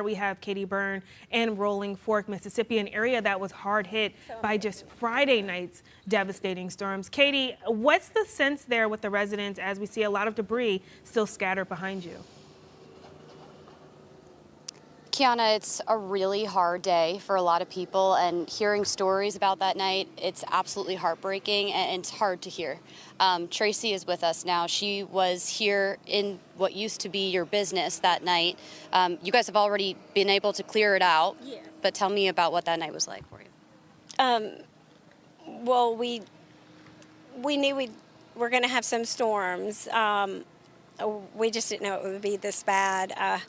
we have Katie Byrne in Rolling Fork, Mississippi, an area that was hard hit by just Friday night's devastating storms. Katie, what's the sense there with the residents as we see a lot of debris still scattered behind you? Kiana, it's a really hard day for a lot of people, and hearing stories about that night, it's absolutely heartbreaking and it's hard to hear. Tracy is with us now. She was here in what used to be your business that night. You guys have already been able to clear it out, yes. But tell me about what that night was like for you. Well, we knew we were going to have some storms. We just didn't know it would be this bad.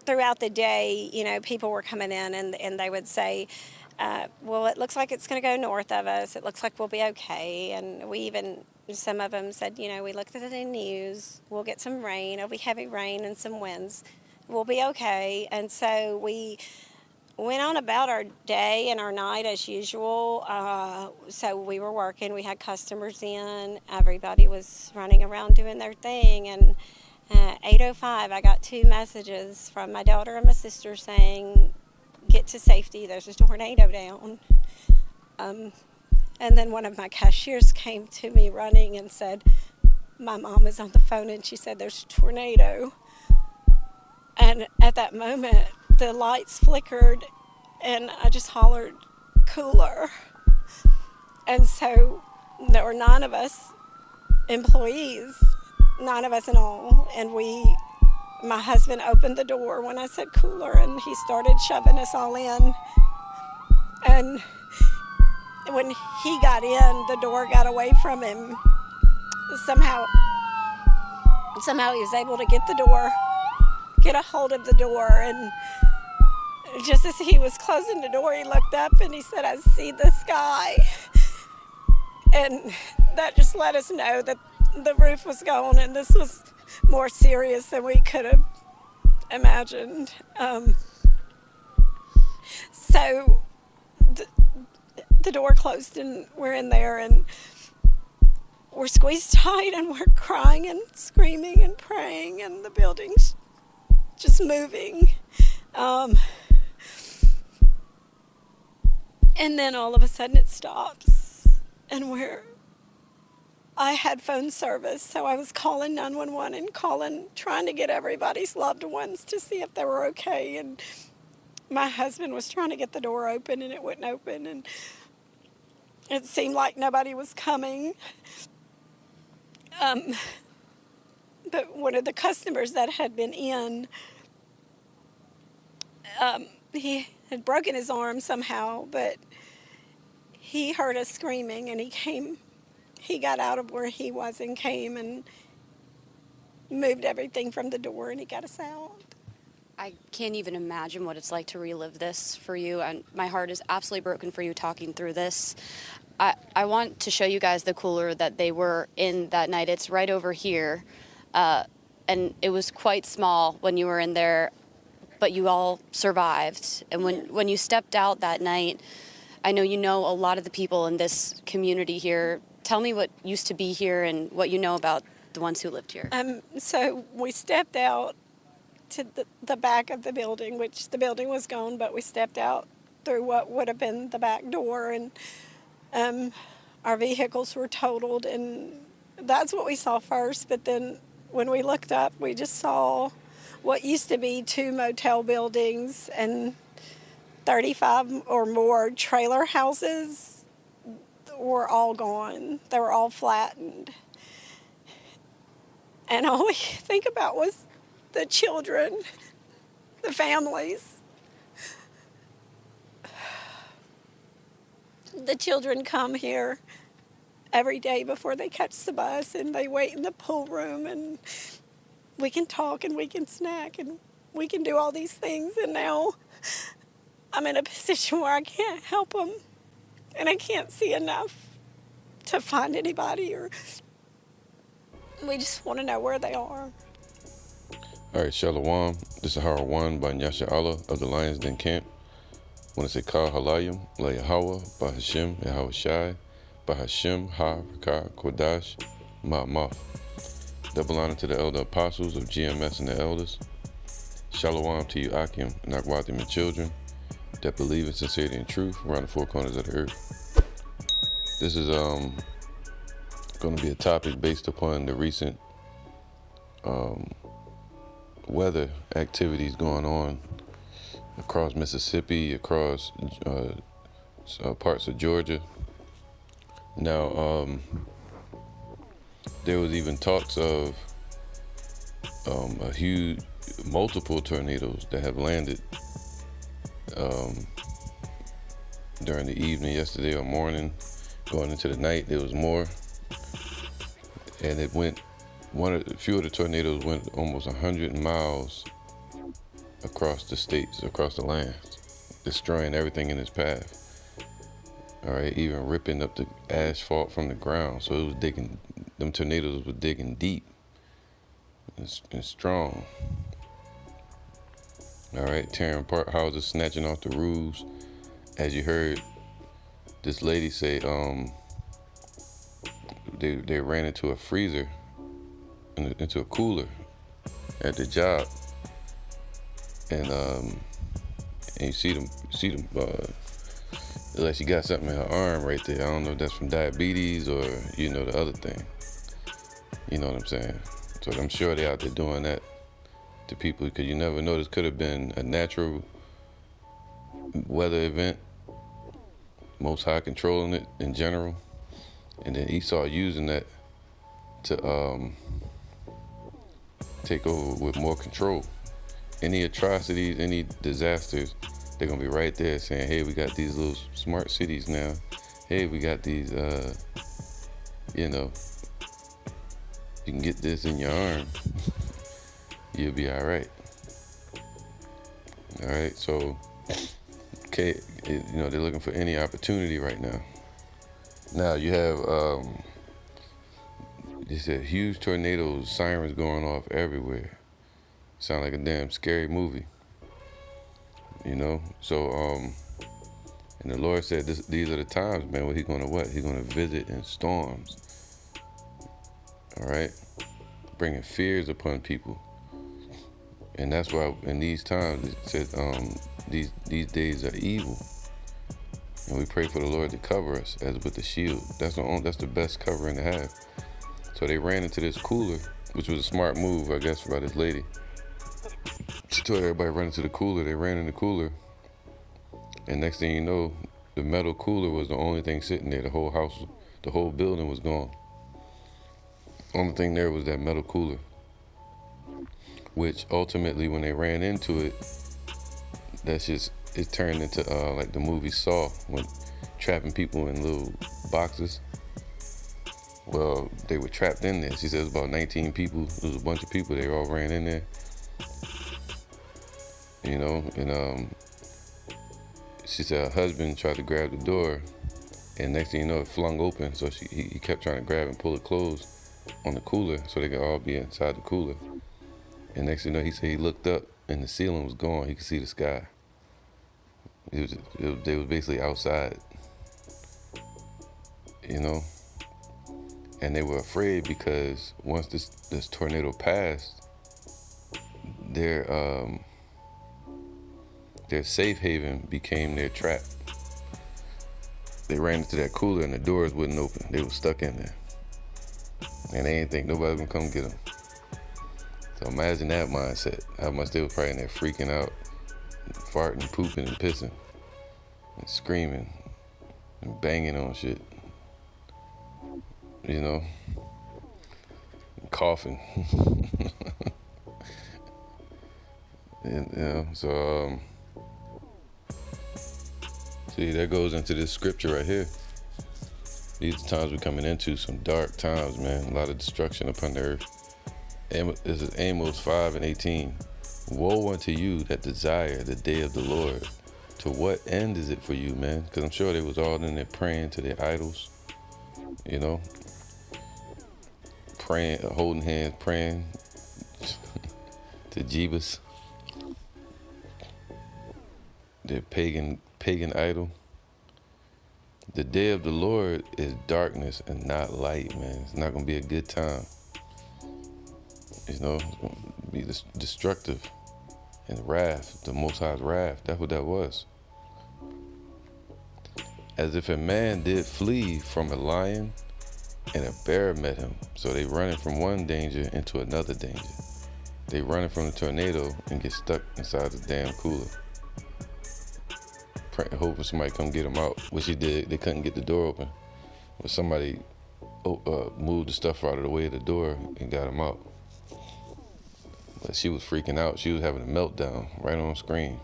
Throughout the day, you know, people were coming in and they would say, well, it looks like it's going to go north of us. It looks like we'll be okay. And some of them said, you know, we looked at the news. We'll get some rain. It'll be heavy rain and some winds. We'll be okay. And so we went on about our day and our night as usual. So we were working. We had customers in. Everybody was running around doing their thing. And 8:05, I got 2 messages from my daughter and my sister saying, "Get to safety. There's a tornado down." And then one of my cashiers came to me running and said, "My mom is on the phone," and she said, "There's a tornado." And at that moment, the lights flickered, and I just hollered, "Cooler." And so there were 9 of us employees, 9 of us in all, and my husband opened the door when I said cooler, and he started shoving us all in. And when he got in, the door got away from him. Somehow he was able to get a hold of the door, and just as he was closing the door, he looked up and he said, "I see the sky." And that just let us know that the roof was gone, and this was more serious than we could have imagined. So the door closed, and we're in there, and we're squeezed tight, and we're crying and screaming and praying, and the building's just moving. And then all of a sudden it stops, and I had phone service, so I was calling 911 and trying to get everybody's loved ones to see if they were okay. And my husband was trying to get the door open, and it wouldn't open, and it seemed like nobody was coming. But one of the customers that had been in, he had broken his arm somehow, but he heard us screaming, and he got out of where he was and came and moved everything from the door, and he got us out. I can't even imagine what it's like to relive this for you, and my heart is absolutely broken for you talking through this. I want to show you guys the cooler that they were in that night. It's right over here, and it was quite small when you were in there, but you all survived. And when you stepped out that night, I know you know a lot of the people in this community here. Tell me what used to be here and what you know about the ones who lived here. So we stepped out to the back of the building, which the building was gone, but we stepped out through what would have been the back door, and our vehicles were totaled, and that's what we saw first. But then when we looked up, we just saw what used to be 2 motel buildings and 35 or more trailer houses were all gone. They were all flattened. And all we think about was the children, the families. The children come here every day before they catch the bus, and they wait in the pool room, and we can talk and we can snack and we can do all these things. And now I'm in a position where I can't help them, and I can't see enough to find anybody, or we just want to know where they are. All right, Shalom. This is Yahawah by Yahawah of the Lions Den Camp. When I say Ka Halayim, La Yahawah, by Hashem, Yahawah Shai, by Hashem, Ha, Ka, Kodash, Ma'amaf. Double honor to the elder apostles of GMS and the elders. Shalom to you, Akim, and Akwatim and children that believe in sincerity and truth around the four corners of the earth. This is going to be a topic based upon the recent weather activities going on across Mississippi, across parts of Georgia. Now, there was even talks of a huge, multiple tornadoes that have landed during the evening yesterday or morning, going into the night. There was more, and it went. A few of the tornadoes went almost 100 miles across the states, across the land, destroying everything in its path. All right, even ripping up the asphalt from the ground. So it was digging. Them tornadoes were digging deep and strong. All right, tearing apart houses, snatching off the roofs. As you heard this lady say, they ran into a freezer, into a cooler at the job, and you see them like she got something in her arm right there. I don't know if that's from diabetes or the other thing. You know what I'm saying? So I'm sure they're out there doing that to people, because you never know. This could have been a natural weather event, Most High controlling it in general, and then Esau using that to take over with more control. Any atrocities, any disasters, they're gonna be right there saying, hey, we got these little smart cities now. Hey, we got these, you can get this in your arm. You'll be all right. All right, so, okay, they're looking for any opportunity right now. Now you have, they said huge tornadoes, sirens going off everywhere. Sound like a damn scary movie. So, and the Lord said these are the times, man, where He's gonna visit in storms. All right, bringing fears upon people. And that's why in these times it said these days are evil, and we pray for the Lord to cover us as with the shield. That's the best covering to have. So they ran into this cooler, which was a smart move, I guess, by this lady. She told everybody run into the cooler. They ran in the cooler, and next thing you know, the metal cooler was the only thing sitting there. The whole house, the whole building was gone. Only thing there was that metal cooler, which ultimately, when they ran into it, it turned into like the movie Saw, when trapping people in little boxes. Well, they were trapped in there. She said it was about 19 people. It was a bunch of people. They all ran in there. And she said her husband tried to grab the door, and next thing you know, it flung open. So he kept trying to grab and pull it closed on the cooler so they could all be inside the cooler. And next thing you know, he said he looked up and the ceiling was gone. He could see the sky. They was basically outside, and they were afraid because once this tornado passed, their safe haven became their trap. They ran into that cooler and the doors wouldn't open. They were stuck in there, and they didn't think nobody was gonna come get them. So imagine that mindset. How much they were probably in there freaking out, farting, pooping, and pissing, and screaming, and banging on shit. And coughing. So see, that goes into this scripture right here. These are times we're coming into, some dark times, man. A lot of destruction upon the earth. This is Amos 5:18. Woe unto you that desire the day of the Lord. To what end is it for you, man? Because I'm sure they was all in there praying to their idols, praying, holding hands, praying to Jeebus, their pagan idol. The day of the Lord is darkness and not light, man. It's not going to be a good time. It's going to be destructive And wrath, the Most High's wrath, that's what that was. As if a man did flee from a lion and a bear met him. So they running from one danger into another danger. They running from the tornado and get stuck inside the damn cooler. Hoping somebody come get them out, which he did. They couldn't get the door open. But somebody moved the stuff out of the way of the door and got him out. But she was freaking out. She was having a meltdown right on screen.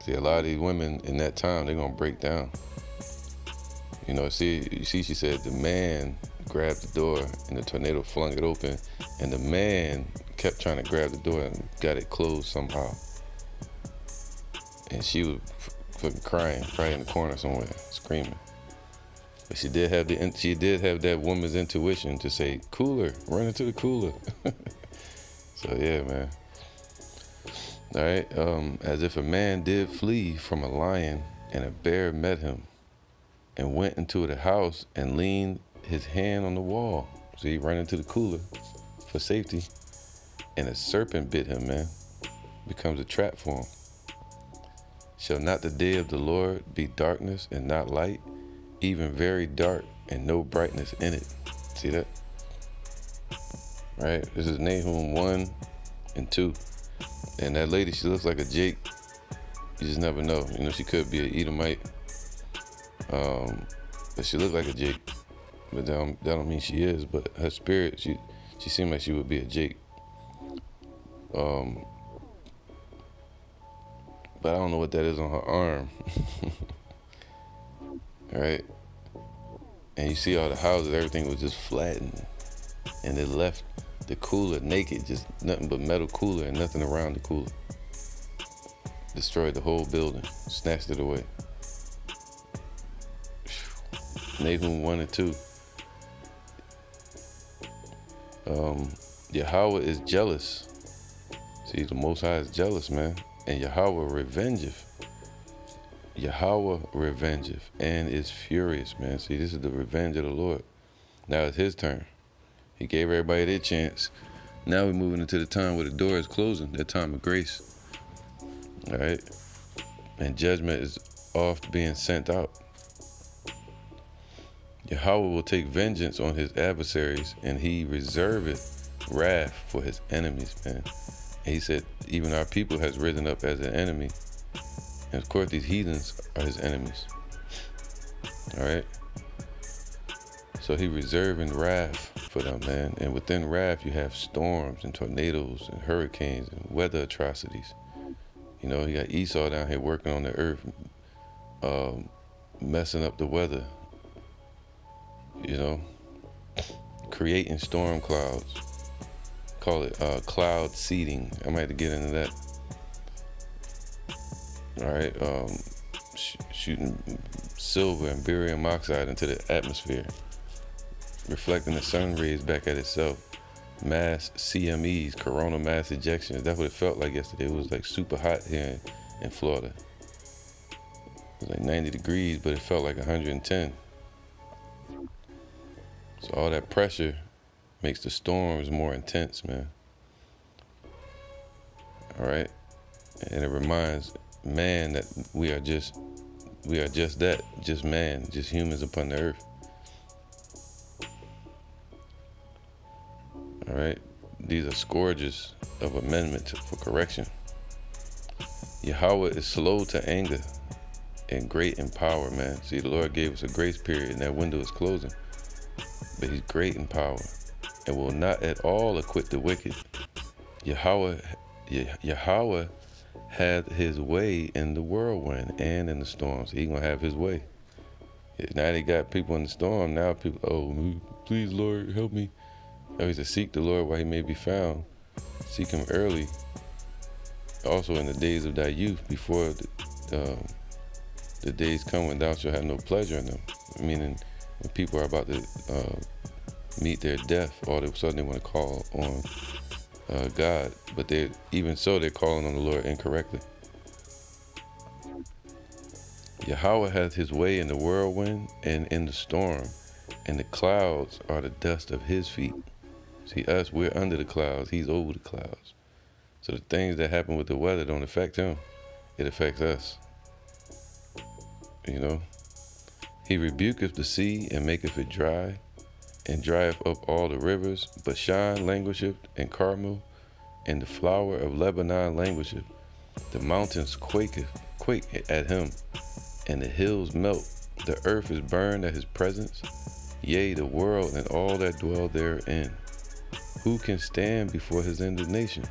See, a lot of these women in that time, they're going to break down. You know, you see, she said the man grabbed the door and the tornado flung it open. And the man kept trying to grab the door and got it closed somehow. And she was fucking crying, probably in the corner somewhere, screaming. But she did have that woman's intuition to say, cooler, run into the cooler. So yeah, man. All right. As if a man did flee from a lion and a bear met him and went into the house and leaned his hand on the wall. So he ran into the cooler for safety. And a serpent bit him, man. Becomes a trap for him. Shall not the day of the Lord be darkness and not light, even very dark and no brightness in it? See that? Right? This is Nahum 1 and 2. And that lady, she looks like a Jake. You just never know. You know, she could be an Edomite. But she looks like a Jake. But that don't mean she is. But her spirit, she seemed like she would be a Jake. But I don't know what that is on her arm. Right? And you see all the houses, everything was just flattened. And they left the cooler naked, just nothing but metal cooler and nothing around the cooler. Destroyed the whole building, snatched it away. Nahum 1 and 2. Yahawah is jealous. See, the Most High is jealous, man. And Yahawah revengeth. Yahawah revengeth and is furious, man. See, this is the revenge of the Lord. Now it's his turn. He gave everybody their chance. Now we're moving into the time where the door is closing, that time of grace. All right? And judgment is oft being sent out. Yahawah will take vengeance on his adversaries, and he reserveth wrath for his enemies, man. And he said, even our people has risen up as an enemy. And of course, these heathens are his enemies. All right? So he reserving wrath for them, man. And within wrath, you have storms and tornadoes and hurricanes and weather atrocities. You know, you got Esau down here working on the earth, messing up the weather. You know, creating storm clouds. Call it cloud seeding. I might have to get into that. All right, shooting silver and barium oxide into the atmosphere, reflecting the sun rays back at itself. Mass CMEs, coronal mass ejections. That's what it felt like yesterday. It was like super hot here in Florida. It was like 90 degrees, but it felt like 110. So all that pressure makes the storms more intense, man. All right, and it reminds man that we are just that, just man, just humans upon the earth. All right, these are scourges of amendment for correction. Yahawah is slow to anger and great in power, man. See, the Lord gave us a grace period, and that window is closing. But he's great in power and will not at all acquit the wicked. Yahawah had his way in the whirlwind and in the storms. He gonna have his way. Now they got people in the storm. Now people, oh, please, Lord, help me. Now he said, seek the Lord while he may be found. Seek him early. Also in the days of thy youth, before the days come when thou shalt have no pleasure in them. Meaning, when people are about to meet their death, all of a sudden they want to call on God, but they're calling on the Lord incorrectly. Yahawah hath his way in the whirlwind and in the storm, and the clouds are the dust of his feet. See, us, we're under the clouds, he's over the clouds. So the things that happen with the weather don't affect him. It affects us. You know? He rebuketh the sea and maketh it dry, and drieth up all the rivers. Bashan languisheth, and Carmel, and the flower of Lebanon languisheth. The mountains quake at him, and the hills melt. The earth is burned at his presence, yea, the world and all that dwell therein. Who can stand before his indignation?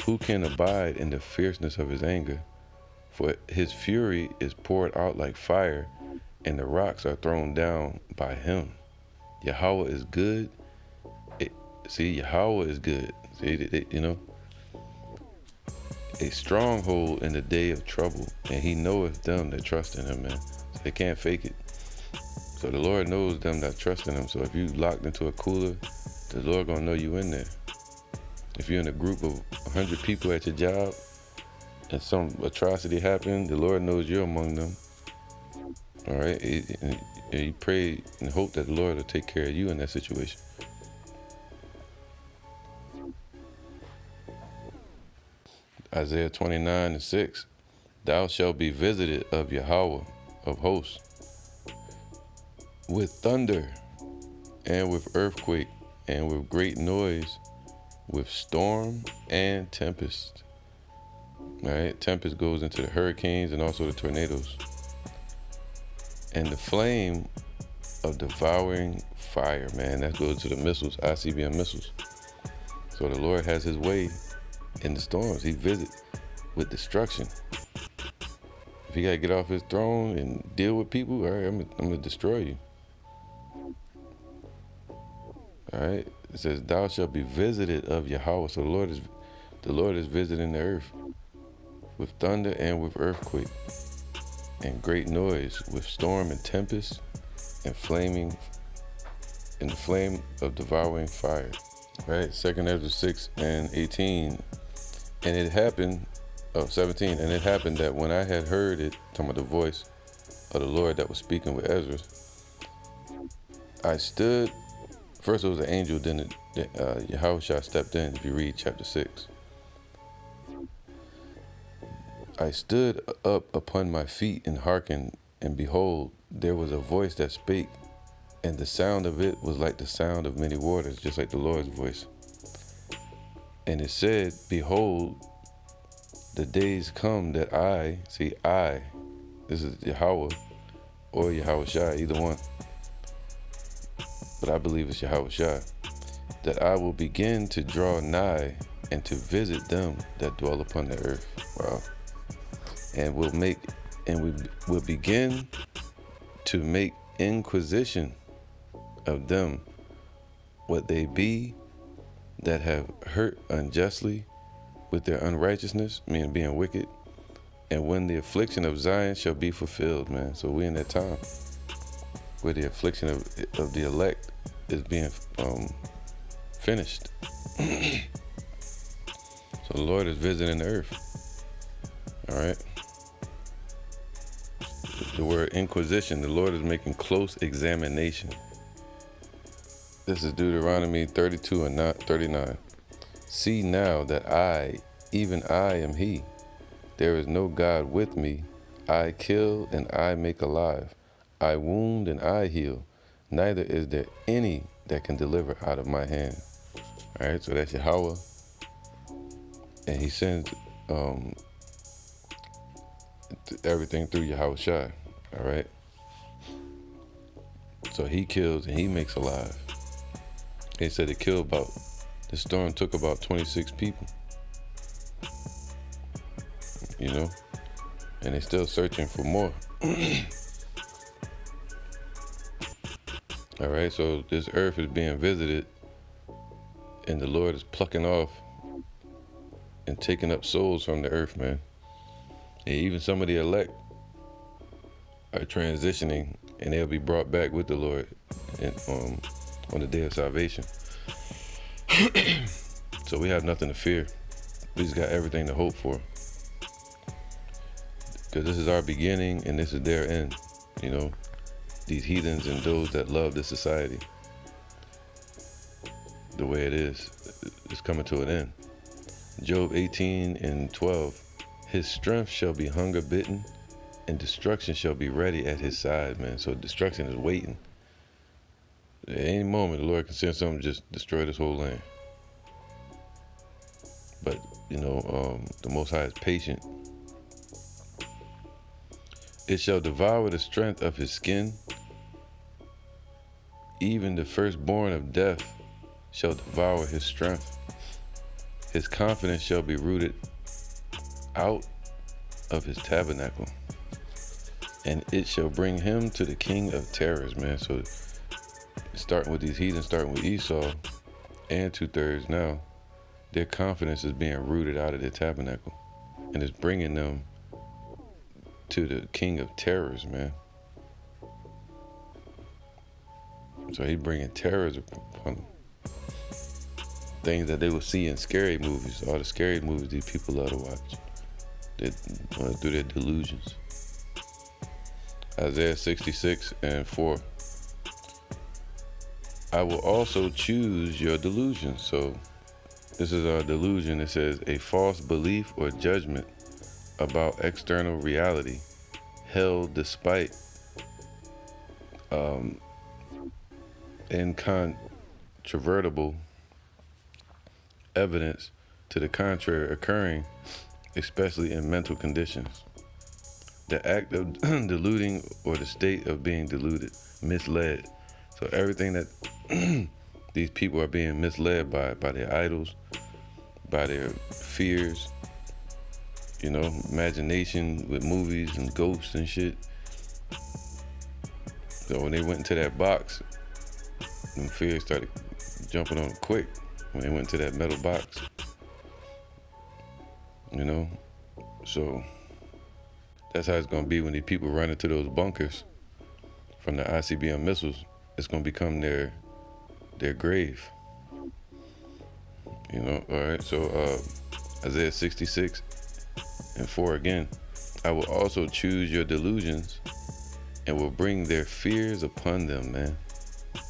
Who can abide in the fierceness of his anger? For his fury is poured out like fire, and the rocks are thrown down by him. Yahawah is good. Yahawah is good. A stronghold in the day of trouble, and he knoweth them that trust in him, man. So they can't fake it. So the Lord knows them that trust in him. So if you locked into a cooler, the Lord gonna know you in there. If you're in a group of 100 people at your job, and some atrocity happened, the Lord knows you're among them. All right, and you pray and hope that the Lord will take care of you in that situation. Isaiah 29:6, thou shalt be visited of Yahawah of hosts, with thunder, and with earthquake, and with great noise, with storm and tempest. All right, tempest goes into the hurricanes and also the tornadoes. And the flame of devouring fire, man, that goes to the missiles, ICBM missiles. So the Lord has his way in the storms. He visits with destruction. If he got to get off his throne and deal with people, all right, I'm going to destroy you. All right, it says, thou shalt be visited of Yahawah. So the Lord is visiting the earth with thunder and with earthquake, and great noise, with storm and tempest, and the flame of devouring fire. Right? 2nd Ezra 6:18. And it happened, 17, and it happened that when I had heard it, talking about the voice of the Lord that was speaking with Ezra, I stood. First it was an angel, then Yahawah stepped in, if you read chapter 6. I stood up upon my feet and hearkened, and behold, there was a voice that spake, and the sound of it was like the sound of many waters, just like the Lord's voice. And it said, behold, the days come that this is Yahawah or Yahawah, either one. But I believe it's Yahawah, that I will begin to draw nigh and to visit them that dwell upon the earth. Wow. And we will begin to make inquisition of them, what they be that have hurt unjustly with their unrighteousness, meaning being wicked, and when the affliction of Zion shall be fulfilled, man. So we in that time where the affliction of the elect is being finished. So the Lord is visiting the earth. All right. The word inquisition, the Lord is making close examination. This is Deuteronomy 32 and 39. See now that I, even I, am he. There is no God with me. I kill and I make alive. I wound and I heal. Neither is there any that can deliver out of my hand. All right, so that's Yahawah. And he sends everything through Yahawah. All right. So he kills and he makes alive. He said the storm took about 26 people. You know, and they're still searching for more. All right, so this earth is being visited, and the Lord is plucking off and taking up souls from the earth, man. And even some of the elect are transitioning, and they'll be brought back with the Lord on the day of salvation. So we have nothing to fear. We just got everything to hope for. Because this is our beginning and this is their end. You know, these heathens and those that love this society the way it is, it's coming to an end. Job 18:12. His strength shall be hunger bitten, and destruction shall be ready at his side, man. So destruction is waiting. At any moment, the Lord can send something just destroy this whole land. But, the Most High is patient. It shall devour the strength of his skin. Even the firstborn of death shall devour his strength. His confidence shall be rooted out of his tabernacle. And it shall bring him to the king of terrors, man. So starting with these heathens, starting with Esau and 2/3 now, their confidence is being rooted out of their tabernacle. And it's bringing them to the king of terrors, man. So he's bringing terrors upon them. Things that they will see in scary movies. All the scary movies these people love to watch. Through their delusions. Isaiah 66:4. I will also choose your delusion. So this is our delusion. It says a false belief or judgment about external reality held despite incontrovertible evidence to the contrary occurring, especially in mental conditions. The act of deluding or the state of being deluded, misled. So everything that these people are being misled by their idols, by their fears, imagination with movies and ghosts and shit. So when they went into that box, them fears started jumping on them quick when they went to that metal box. So that's how it's going to be when these people run into those bunkers from the ICBM missiles. It's going to become their grave. All right. So Isaiah 66:4 again. I will also choose your delusions and will bring their fears upon them, man.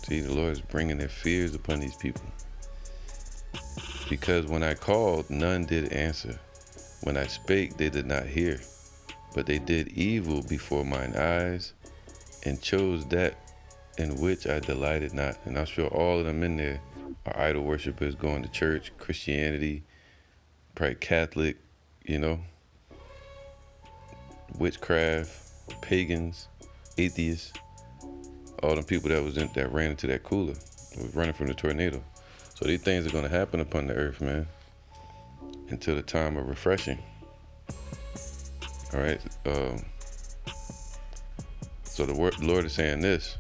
See, the Lord is bringing their fears upon these people. Because when I called, none did answer. When I spake, they did not hear. But they did evil before mine eyes and chose that in which I delighted not. And I'm sure all of them in there are idol worshipers, going to church, Christianity, probably Catholic, witchcraft, pagans, atheists, all them people that ran into that cooler, was running from the tornado. So these things are going to happen upon the earth, man, until the time of refreshing. All right. So the Lord is saying this: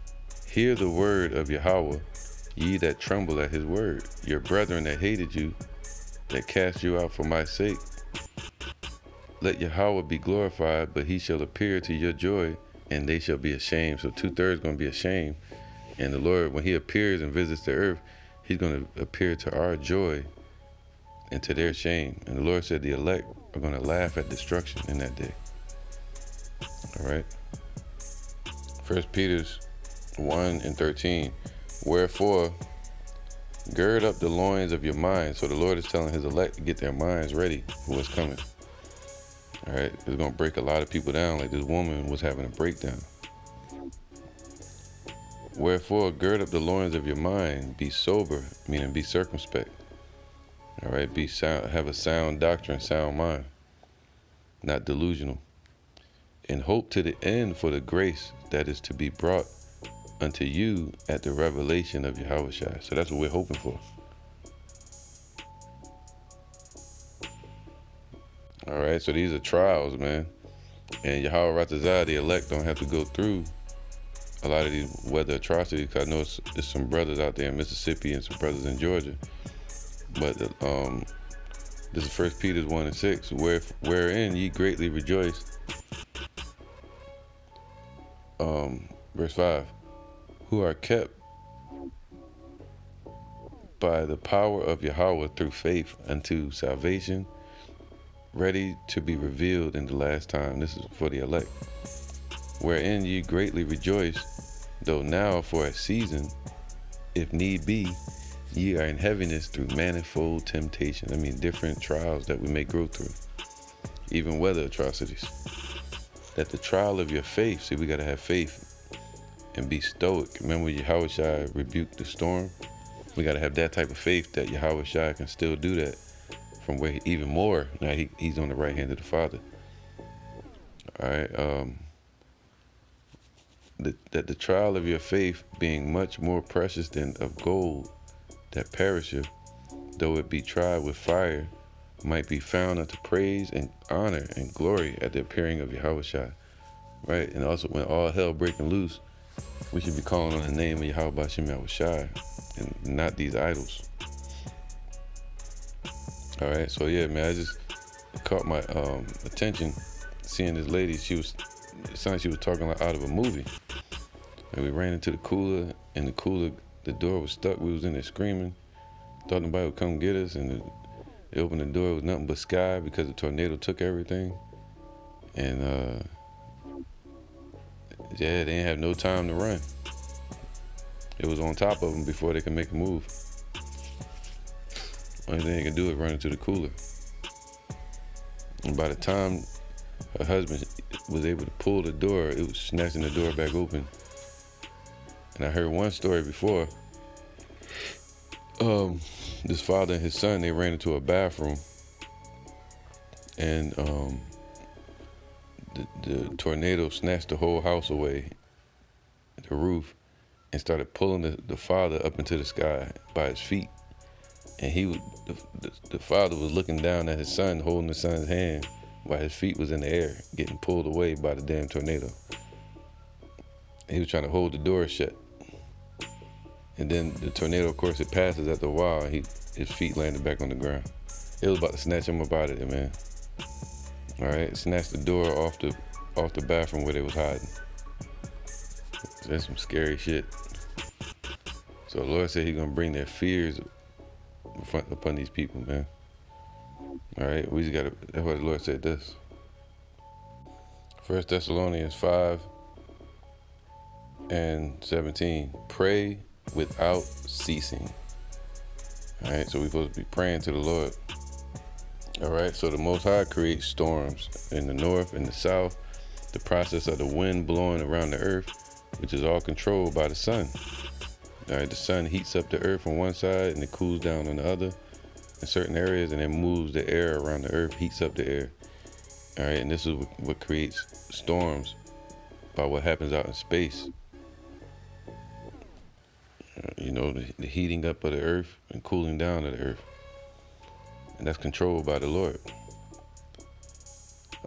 hear the word of Yahawah, ye that tremble at his word, your brethren that hated you, that cast you out for my sake. Let Yahawah be glorified, but he shall appear to your joy, and they shall be ashamed. So 2/3 going to be ashamed. And the Lord, when he appears and visits the earth, he's going to appear to our joy and to their shame. And the Lord said the elect are going to laugh at destruction in that day. All right. 1 Peter 1:13. Wherefore, gird up the loins of your mind. So the Lord is telling his elect to get their minds ready for what's coming. All right. It's going to break a lot of people down, like this woman was having a breakdown. Wherefore, gird up the loins of your mind, be sober, meaning be circumspect. All right, be sound, have a sound doctrine, sound mind, not delusional. And hope to the end for the grace that is to be brought unto you at the revelation of Yahawah. So that's what we're hoping for. All right, so these are trials, man. And Yahawah Ratazah, the elect, don't have to go through a lot of these weather atrocities, because I know there's some brothers out there in Mississippi and some brothers in Georgia. But this is 1 Peter 1:6, wherein ye greatly rejoice. Verse 5, who are kept by the power of Yahawah through faith unto salvation, ready to be revealed in the last time. This is for the elect. Wherein ye greatly rejoice, though now for a season, if need be, Ye are in heaviness through manifold temptation. I mean, different trials that we may go through, even weather atrocities. That the trial of your faith, see, we got to have faith and be stoic. Remember Yahawah rebuked the storm? We got to have that type of faith that Yahawah can still do that from where even more. Now he's on the right hand of the Father. All right. That the trial of your faith being much more precious than of gold that perisheth, though it be tried with fire, might be found unto praise and honor and glory at the appearing of Yahawah. Right? And also when all hell breaking loose, we should be calling on the name of Yahawah B'Shem Yahushai and not these idols. All right, so yeah, man, I just caught my attention seeing this lady. It sounded like she was talking like out of a movie. And we ran into the cooler, and the door was stuck. We was in there screaming, thought nobody would come get us, and they opened the door. It was nothing but sky because the tornado took everything. And yeah, they didn't have no time to run. It was on top of them before they could make a move. Only thing they could do is run into the cooler. And by the time her husband was able to pull the door, it was snatching the door back open. And I heard one story before. This father and his son, they ran into a bathroom, and the tornado snatched the whole house away, the roof, and started pulling the father up into the sky by his feet. And the father was looking down at his son, holding his son's hand while his feet was in the air, getting pulled away by the damn tornado. He was trying to hold the door shut. And then the tornado, of course, it passes after a while. His feet landed back on the ground. It was about to snatch him up out of there, man. All right, snatched the door off the bathroom where they was hiding. So that's some scary shit. So the Lord said He's gonna bring their fears upon these people, man. All right, we just gotta. That's why the Lord said this. 1 Thessalonians 5:17. Pray without ceasing. All right, so we're supposed to be praying to the Lord. All right, so the Most High creates storms in the north and the south, the process of the wind blowing around the earth, which is all controlled by the sun. All right, the sun heats up the earth on one side and it cools down on the other in certain areas, and then moves the air around the earth, heats up the air. All right, and this is what creates storms by what happens out in space. You know, the heating up of the earth and cooling down of the earth. And that's controlled by the Lord.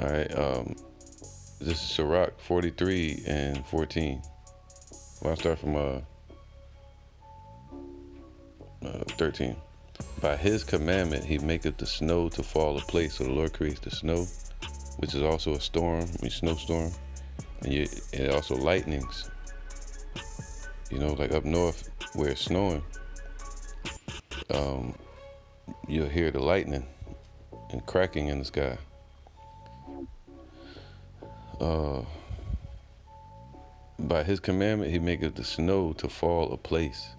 All right, this is Sirach 43:14. Well, I'll start from 13. By His commandment, He maketh the snow to fall a place. So the Lord creates the snow, which is also a storm, snowstorm, and also lightnings. You know, like up north where it's snowing, you'll hear the lightning and cracking in the sky. By His commandment, He maketh the snow to fall a place,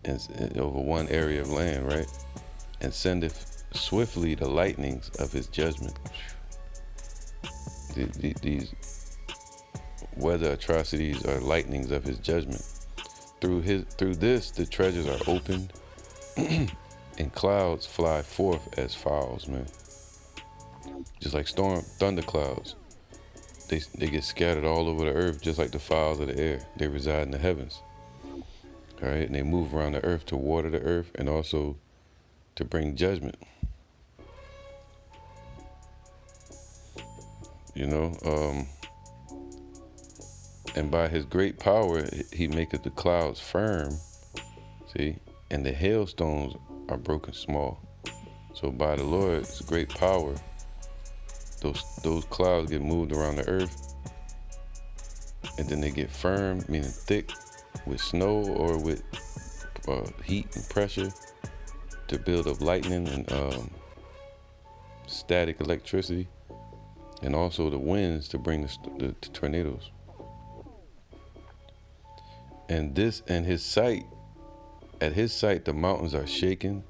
and over one area of land, right? And sendeth swiftly the lightnings of His judgment. These weather atrocities are lightnings of His judgment. Through this, the treasures are opened, and clouds fly forth as fowls, man. Just like thunder clouds. They get scattered all over the earth, just like the fowls of the air. They reside in the heavens. All right, and they move around the earth to water the earth and also to bring judgment. You know, and by His great power, He maketh the clouds firm. See, and the hailstones are broken small. So by the Lord's great power, those clouds get moved around the earth, and then they get firm, meaning thick, with snow or with heat and pressure to build up lightning and static electricity, and also the winds to bring the tornadoes. And His sight At his sight, the mountains are shaken.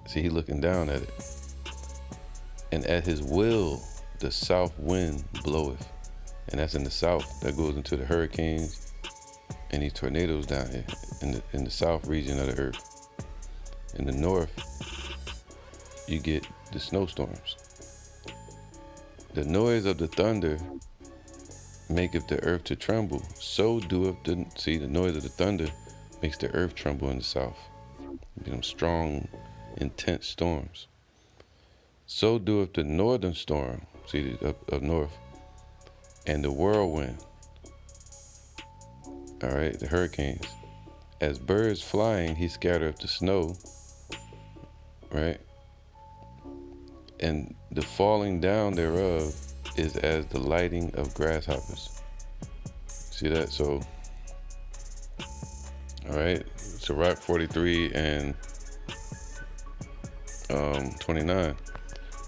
See, he looking down at it. And at his will, the south wind bloweth. And that's in the south. That goes into the hurricanes and these tornadoes down here in the south region of the earth. In the north, you get the snowstorms. The noise of the thunder maketh the earth to tremble. So doeth the noise of the thunder makes the earth tremble in the south. Them strong, intense storms. So doeth the northern storm, see, up north, and the whirlwind. All right, the hurricanes. As birds flying, he scattereth the snow, right? And the falling down thereof is as the lighting of grasshoppers. See that? So, all right, Sirach 43 and 29.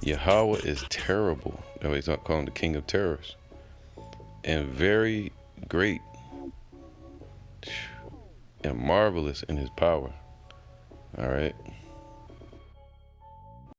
Yahawah is terrible. He's not calling the king of terrors. And very great and marvelous in his power. All right.